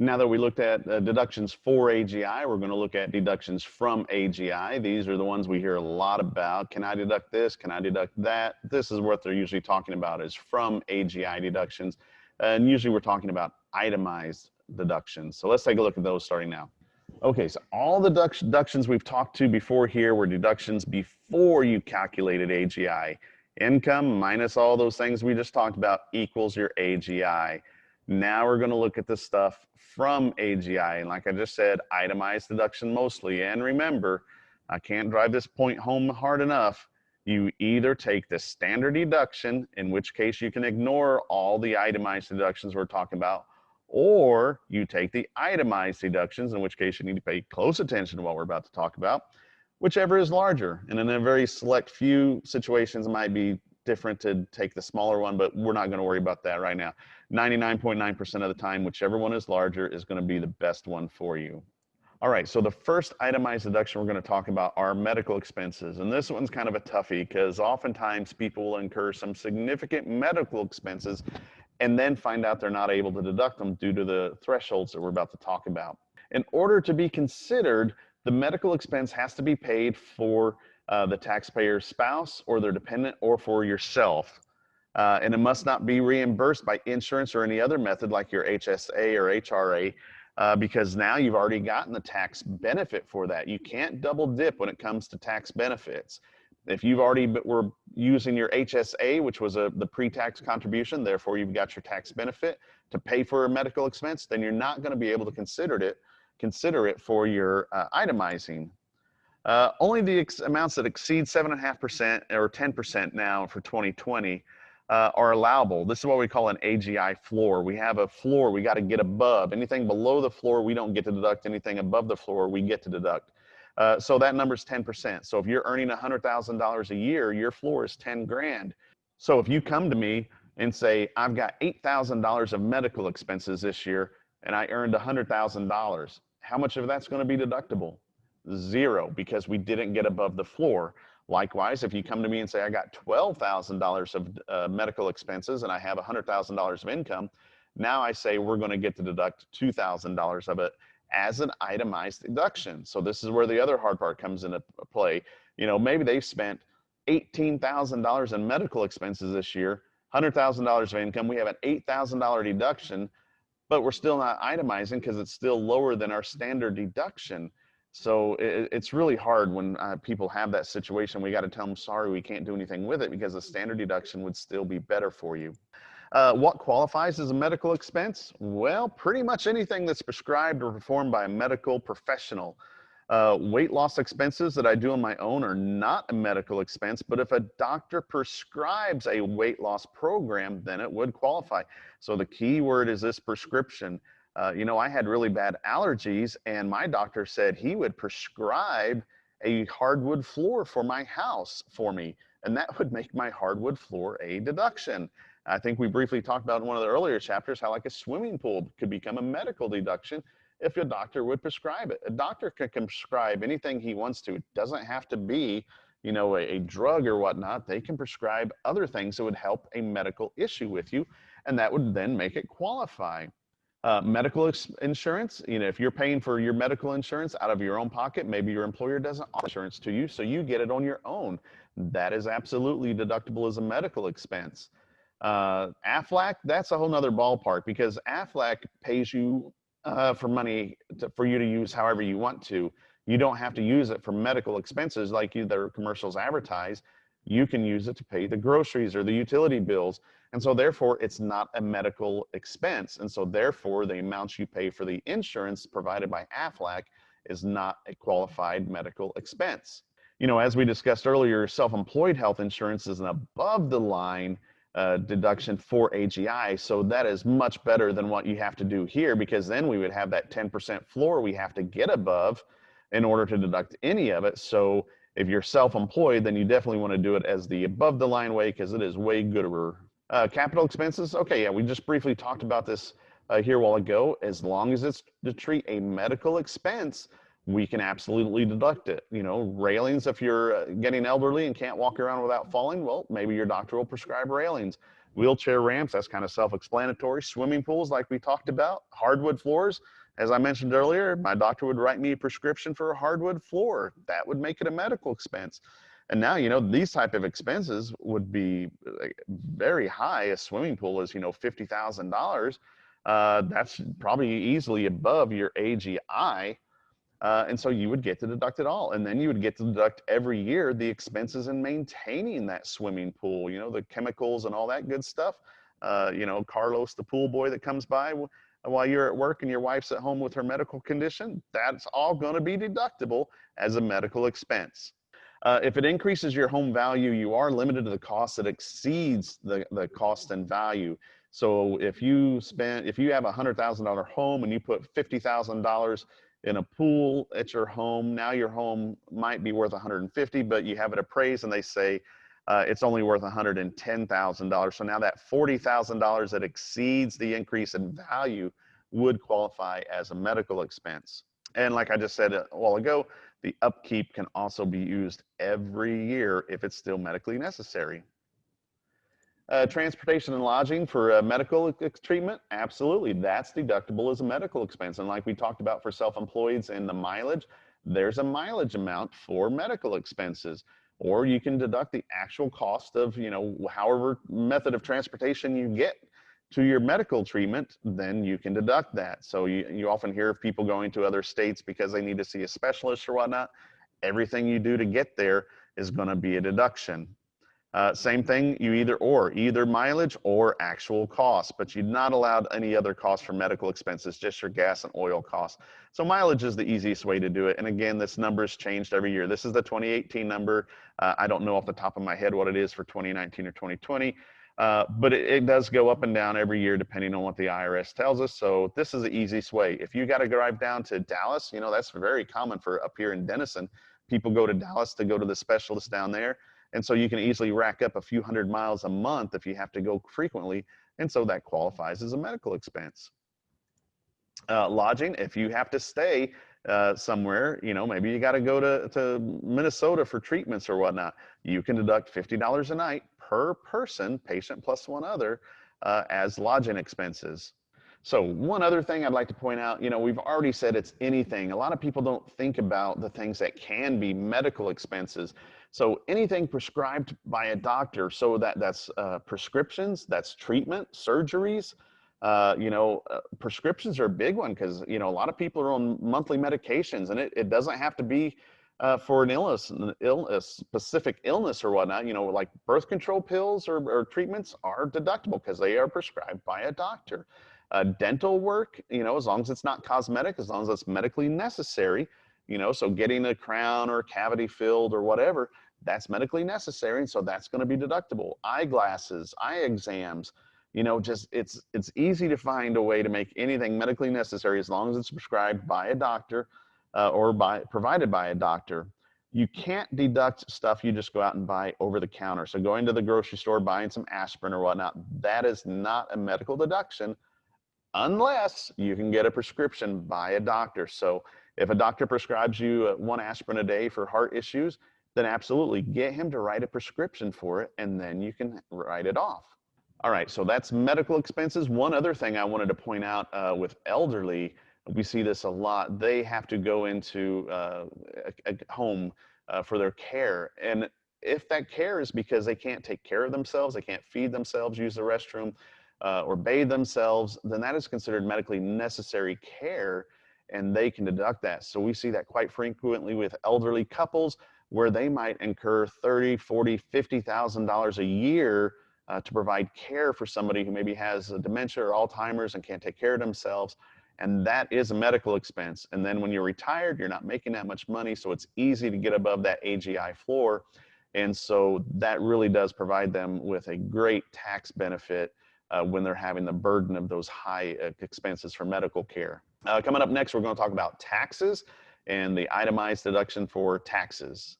Now that we looked at deductions for AGI, we're going to look at deductions from AGI. These are the ones we hear a lot about. Can I deduct this? Can I deduct that? This is what they're usually talking about, is from AGI deductions. And usually we're talking about itemized deductions. So let's take a look at those starting now. Okay, so all the deductions we've talked to before here were deductions before you calculated AGI. Income minus all those things we just talked about equals your AGI. Now we're going to look at the stuff from AGI. And like I just said, itemized deduction mostly. And remember, I can't drive this point home hard enough. You either take the standard deduction, in which case you can ignore all the itemized deductions we're talking about, or you take the itemized deductions, in which case you need to pay close attention to what we're about to talk about, whichever is larger. And in a very select few situations, it might be different to take the smaller one, but we're not going to worry about that right now. 99.9% of the time, whichever one is larger is going to be the best one for you. All right, so the first itemized deduction we're going to talk about are medical expenses. And this one's kind of a toughie because oftentimes people will incur some significant medical expenses and then find out they're not able to deduct them due to the thresholds that we're about to talk about. In order to be considered, the medical expense has to be paid for the taxpayer's spouse or their dependent or for yourself. And it must not be reimbursed by insurance or any other method like your HSA or HRA because now you've already gotten the tax benefit for that. You can't double dip when it comes to tax benefits. If you've already were using your HSA, which was the pre-tax contribution, therefore you've got your tax benefit to pay for a medical expense, then you're not going to be able to consider it for your itemizing. Only the amounts that exceed 7.5% or 10% now for 2020 are allowable. This is what we call an AGI floor. We have a floor we got to get above. Anything below the floor, we don't get to deduct. Anything above the floor, we get to deduct. So that number is 10%. So if you're earning $100,000 a year, your floor is 10 grand. So if you come to me and say, I've got $8,000 of medical expenses this year and I earned $100,000, how much of that's going to be deductible? Zero, because we didn't get above the floor. Likewise, if you come to me and say, I got $12,000 of medical expenses and I have $100,000 of income, now I say we're going to get to deduct $2,000 of it as an itemized deduction. So this is where the other hard part comes into play. You know, maybe they've spent $18,000 in medical expenses this year, $100,000 of income. We have an $8,000 deduction, but we're still not itemizing because it's still lower than our standard deduction. So it's really hard when people have that situation. We got to tell them, sorry, we can't do anything with it because the standard deduction would still be better for you. What qualifies as a medical expense? Well, pretty much anything that's prescribed or performed by a medical professional. Weight loss expenses that I do on my own are not a medical expense, but if a doctor prescribes a weight loss program, then it would qualify. So the key word is this prescription. You know, I had really bad allergies and my doctor said he would prescribe a hardwood floor for my house for me, and that would make my hardwood floor a deduction. I think we briefly talked about in one of the earlier chapters how like a swimming pool could become a medical deduction if a doctor would prescribe it. A doctor can prescribe anything he wants to. It doesn't have to be, you know, a drug or whatnot. They can prescribe other things that would help a medical issue with you, and that would then make it qualify. Medical insurance, you know, if you're paying for your medical insurance out of your own pocket, maybe your employer doesn't offer insurance to you, so you get it on your own. That is absolutely deductible as a medical expense. AFLAC, that's a whole nother ballpark because AFLAC pays you for money for you to use however you want to. You don't have to use it for medical expenses like their commercials advertise. You can use it to pay the groceries or the utility bills. And so therefore it's not a medical expense. And so therefore the amounts you pay for the insurance provided by AFLAC is not a qualified medical expense. You know, as we discussed earlier, self-employed health insurance is an above the line deduction for AGI. So that is much better than what you have to do here, because then we would have that 10% floor we have to get above in order to deduct any of it. So if you're self-employed, then you definitely want to do it as the above the line way because it is way gooder. Capital expenses, okay, yeah, we just briefly talked about this here a while ago. As long as it's to treat a medical expense, we can absolutely deduct it. You know, railings, if you're getting elderly and can't walk around without falling, well, maybe your doctor will prescribe railings. Wheelchair ramps, that's kind of self-explanatory. Swimming pools, like we talked about. Hardwood floors, as I mentioned earlier, my doctor would write me a prescription for a hardwood floor. That would make it a medical expense. And now, these type of expenses would be very high. A swimming pool is, $50,000. That's probably easily above your AGI. And so you would get to deduct it all. And then you would get to deduct every year the expenses in maintaining that swimming pool, the chemicals and all that good stuff. Carlos, the pool boy that comes by while you're at work and your wife's at home with her medical condition, that's all going to be deductible as a medical expense. If it increases your home value, you are limited to the cost that exceeds the cost and value. So if you have a $100,000 home and you put $50,000 in a pool at your home, now your home might be worth 150, but you have it appraised and they say it's only worth $110,000. So now that $40,000 that exceeds the increase in value would qualify as a medical expense. And like I just said a while ago, the upkeep can also be used every year if it's still medically necessary. Transportation and lodging for medical treatment, absolutely. That's deductible as a medical expense. And like we talked about for self-employeds and the mileage, there's a mileage amount for medical expenses. Or you can deduct the actual cost of, however method of transportation you get to your medical treatment, then you can deduct that. So you often hear of people going to other states because they need to see a specialist or whatnot. Everything you do to get there is going to be a deduction. Same thing, either mileage or actual costs, but you're not allowed any other costs for medical expenses, just your gas and oil costs. So mileage is the easiest way to do it. And again, this number has changed every year. This is the 2018 number. I don't know off the top of my head what it is for 2019 or 2020, but it does go up and down every year depending on what the IRS tells us. So this is the easiest way. If you got to drive down to Dallas, that's very common for up here in Denison. People go to Dallas to go to the specialist down there. And so you can easily rack up a few hundred miles a month if you have to go frequently. And so that qualifies as a medical expense. Lodging, if you have to stay somewhere, maybe you got to go to Minnesota for treatments or whatnot, you can deduct $50 a night per person, patient plus one other, as lodging expenses. So one other thing I'd like to point out, we've already said it's anything. A lot of people don't think about the things that can be medical expenses. So anything prescribed by a doctor, so that's prescriptions, that's treatment, surgeries. Prescriptions are a big one because, a lot of people are on monthly medications, and it doesn't have to be for an illness, specific illness or whatnot. Like birth control pills or treatments are deductible because they are prescribed by a doctor. Dental work, as long as it's not cosmetic, as long as it's medically necessary, so getting a crown or a cavity filled or whatever, that's medically necessary, and so that's going to be deductible. Eyeglasses, eye exams, it's easy to find a way to make anything medically necessary as long as it's prescribed by a doctor or provided by a doctor. You can't deduct stuff you just go out and buy over the counter. So going to the grocery store, buying some aspirin or whatnot, that is not a medical deduction unless you can get a prescription by a doctor. So if a doctor prescribes you one aspirin a day for heart issues, then absolutely get him to write a prescription for it, and then you can write it off. All right, so that's medical expenses. One other thing I wanted to point out with elderly, we see this a lot. They have to go into a home for their care. And if that care is because they can't take care of themselves, they can't feed themselves, use the restroom, or bathe themselves, then that is considered medically necessary care, and they can deduct that. So we see that quite frequently with elderly couples where they might incur $30,000, $40,000, $50,000 a year to provide care for somebody who maybe has dementia or Alzheimer's and can't take care of themselves. And that is a medical expense. And then when you're retired, you're not making that much money, so it's easy to get above that AGI floor. And so that really does provide them with a great tax benefit when they're having the burden of those high expenses for medical care. Coming up next, we're going to talk about taxes and the itemized deduction for taxes.